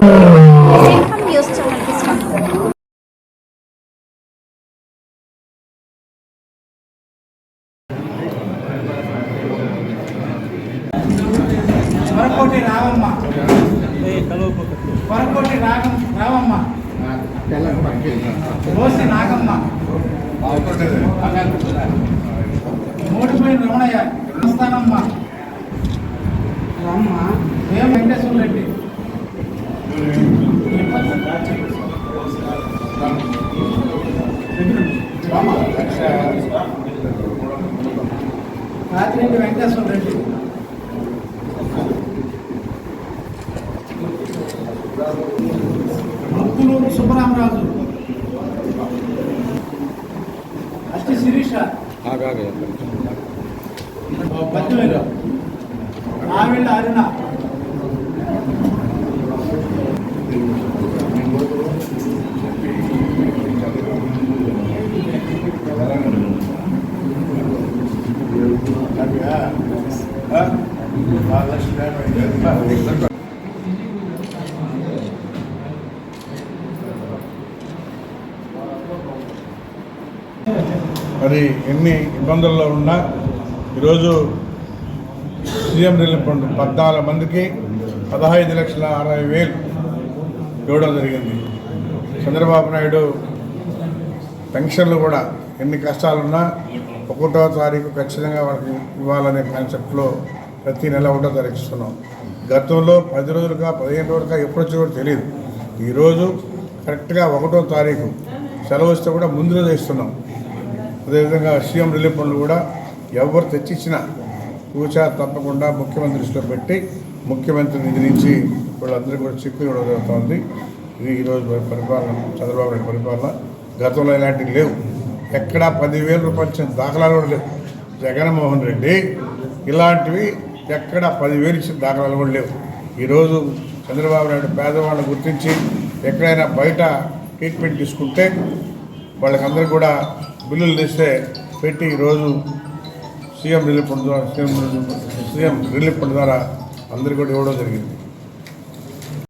వరకోటి రావమ్మ వరకోటి రావమ్మ రోసి నాగమ్మ మూడిపోయిన రమణయ్య స్థానమ్మ రమ్మ వేమ వెంకటేశ్వర రెడ్డి రాత్రి వెంకటేశ్వర రెడ్డి ముక్కులూరు సుబ్బరామరాజు అష్టి శిరీష పద్మవేలు ఆవిళ్ళ అరుణ మరి ఎన్ని ఇబ్బందుల్లో ఉన్నా ఈరోజు సీఎం రిలీఫ్ ఫండ్ 14 మందికి 15,60,000 ఇవ్వడం జరిగింది. చంద్రబాబు నాయుడు పెన్షన్లు కూడా ఎన్ని కష్టాలున్నా 1వ తారీఖు ఖచ్చితంగా వాళ్ళకి ఇవ్వాలనే కాన్సెప్ట్లో ప్రతి నెల 1వ తారీఖు ఇస్తున్నాం. గతంలో 10 రోజులుగా 15 రోజులుగా ఎప్పుడు వచ్చి కూడా తెలియదు. ఈరోజు కరెక్ట్గా 1వ తారీఖు సెలవు వస్తే కూడా ముందు రోజు ఇస్తున్నాం. అదేవిధంగా సీఎం రిలీఫ్ ఫండ్లు కూడా ఎవరు తెచ్చిచ్చినా కూచా తప్పకుండా ముఖ్యమంత్రి దృష్టిలో పెట్టి ముఖ్యమంత్రి నిధి నుంచి వాళ్ళందరికీ కూడా చెక్కులు ఇవ్వడం జరుగుతుంది. ఇది ఈరోజు పరిపాలన, చంద్రబాబు నాయుడు పరిపాలన. గతంలో ఇలాంటివి లేవు. ఎక్కడా 10,000 రూపాయలు ఇచ్చిన దాఖలాలు కూడా లేవు. జగన్మోహన్ రెడ్డి ఇలాంటివి ఎక్కడ 10,000 ఇచ్చిన దాఖలాలు కూడా లేవు. ఈరోజు చంద్రబాబు నాయుడు పేదవాళ్ళని గుర్తించి ఎక్కడైనా బయట ట్రీట్మెంట్ తీసుకుంటే వాళ్ళకందరికీ కూడా బిల్లులు తెస్తే పెట్టి ఈరోజు సీఎం రిలీఫ్ ఫండ్ ద్వారా అందరికీ కూడా ఇవ్వడం జరిగింది.